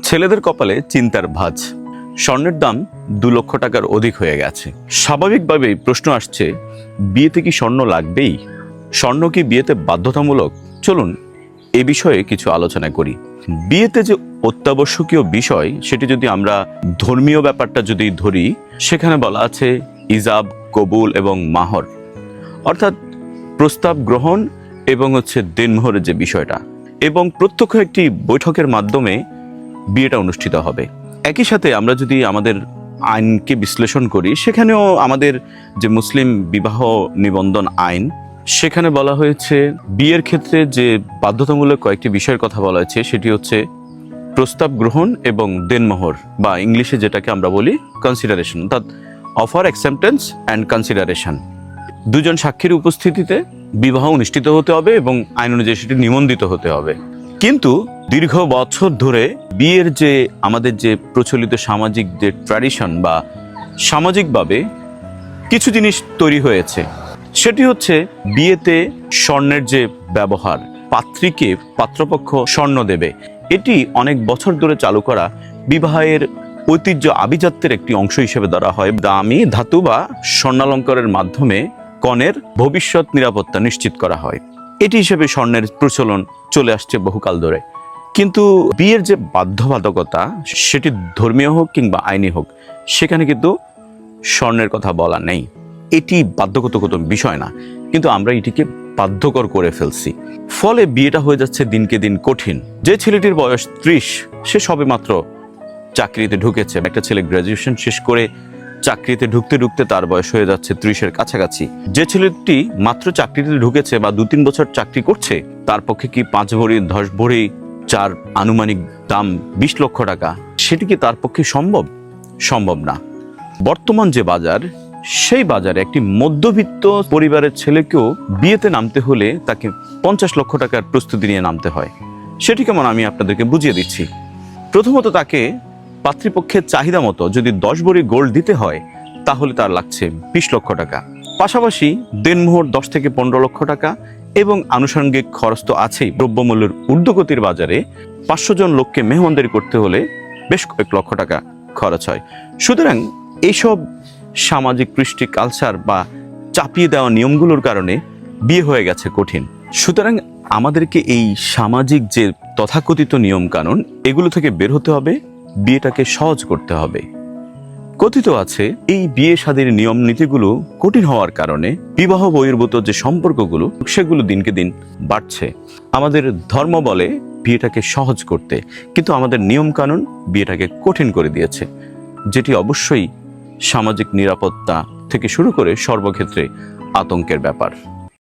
ছেলেদের কপালে চিন্তার ভাঁজ। স্বর্ণের দাম 2 লক্ষ টাকার অধিক হয়ে গেছে। স্বাভাবিকভাবেই প্রশ্ন আসছে, বিয়েতে কি স্বর্ণ লাগবেই? স্বর্ণ কি বিয়েতে বাধ্যতামূলক? চলুন এ বিষয়ে কিছু আলোচনা করি। বিয়েতে যে অত্যাবশ্যকীয় বিষয়, সেটি যদি আমরা ধর্মীয় ব্যাপারটা যদি ধরি, সেখানে বলা আছে ইজাব, কবুল এবং মাহর, অর্থাৎ প্রস্তাব গ্রহণ এবং দেনমোহরের যে বিষয়টা, এবং প্রত্যক্ষ একটি বৈঠকের মাধ্যমে বিয়েটা অনুষ্ঠিত হবে। একই সাথে আমরা যদি আমাদের আইনকে বিশ্লেষণ করি, সেখানেও আমাদের যে মুসলিম বিবাহ নিবন্ধন আইন, সেখানে বলা হয়েছে বিয়ের ক্ষেত্রে যে বাধ্যতামূলক কয়েকটি বিষয়ের কথা বলা হয়েছে, সেটি হচ্ছে প্রস্তাব গ্রহণ এবং দেনমোহর, বা ইংলিশে যেটাকে আমরা বলি কনসিডারেশন, অর্থাৎ অফার, অ্যাকসেপ্টেন্স অ্যান্ড কনসিডারেশন। দুজন সাক্ষীর উপস্থিতিতে বিবাহ অনুষ্ঠিত হতে হবে এবং আইন অনুযায়ী সেটি নিবন্ধিত হতে হবে। কিন্তু দীর্ঘ বছর ধরে বিয়ের যে আমাদের যে প্রচলিত সামাজিক যে ট্র্যাডিশন বা সামাজিকভাবে কিছু জিনিস তৈরি হয়েছে, সেটি হচ্ছে বিয়েতে স্বর্ণের যে ব্যবহার, পাত্রীকে পাত্রপক্ষ স্বর্ণ দেবে। এটি অনেক বছর ধরে চালু করা বিবাহের ঐতিহ্য, আভিজাত্যের একটি অংশ হিসেবে ধরা হয়। দামি ধাতু বা স্বর্ণালঙ্কারের মাধ্যমে কনের ভবিষ্যৎ নিরাপত্তা নিশ্চিত করা হয়। এটি হিসেবে স্বর্ণের প্রচলন চলে আসছে বহুকাল ধরে। কিন্তু বিয়ের যে বাধ্যবাধকতা, সেটি ধর্মীয় হোক কিংবা আইনি হোক, সেখানে কিন্তু স্বর্ণের কথা বলা নেই। এটি বাধ্যগত বিষয় না, কিন্তু আমরা এটিকে বাধ্যকর করে ফেলছি। ফলে বিয়েটা হয়ে যাচ্ছে দিনকে দিন কঠিন। যে ছেলেটির বয়স 30, সে সবেমাত্র চাকরিতে ঢুকেছে। একটা ছেলে গ্র্যাজুয়েশন শেষ করে চাকরিতে ঢুকতে ঢুকতে তার বয়স হয়ে যাচ্ছে 30-এর কাছাকাছি। যে ছেলেটি মাত্র চাকরিতে ঢুকেছে বা 2-3 বছর চাকরি করছে, তার পক্ষে কি 5 ভরি 10 ভরি চার আনুমানিক দাম 20 লক্ষ টাকা, সেটি কি তার পক্ষে সম্ভব না। বর্তমান যে বাজার, সেই বাজারে একটি মধ্যবিত্ত পরিবারের ছেলেকেও বিয়েতে নামতে হলে তাকে 50 লক্ষ টাকার প্রস্তুতি নিয়ে নামতে হয়। সেটি কেমন আমি আপনাদেরকে বুঝিয়ে দিচ্ছি। প্রথমত, তাকে পাত্রীপক্ষের চাহিদা মতো যদি 10 ভরি গোল্ড দিতে হয়, তাহলে তার লাগছে 20 লক্ষ টাকা। পাশাপাশি দেনমোহর 10 থেকে 15 লক্ষ টাকা এবং আনুষঙ্গিক খরচ তো আছেই। দ্রব্যমূল্যের ঊর্ধ্বগতির বাজারে 500 জন লোককে মেহমানদারি করতে হলে বেশ কয়েক লক্ষ টাকা খরচ হয়। সুতরাং এইসব সামাজিক কৃষ্টি, কালচার বা চাপিয়ে দেওয়া নিয়মগুলোর কারণে বিয়ে হয়ে গেছে কঠিন। সুতরাং আমাদেরকে এই সামাজিক যে তথাকথিত নিয়ম কানুন, এগুলো থেকে বের হতে হবে, বিয়েটাকে সহজ করতে হবে। কথিত আছে এই বিয়ে শাদীর নিয়ম নীতিগুলো কঠিন হওয়ার কারণে বিবাহ বহির্ভূত যে সম্পর্কগুলো, সেগুলো দিনকে দিন বাড়ছে। আমাদের ধর্ম বলে বিয়েটাকে সহজ করতে, কিন্তু আমাদের নিয়ম কানুন বিয়েটাকে কঠিন করে দিয়েছে, যেটি অবশ্যই সামাজিক নিরাপত্তা থেকে শুরু করে সর্বক্ষেত্রে আতঙ্কের ব্যাপার।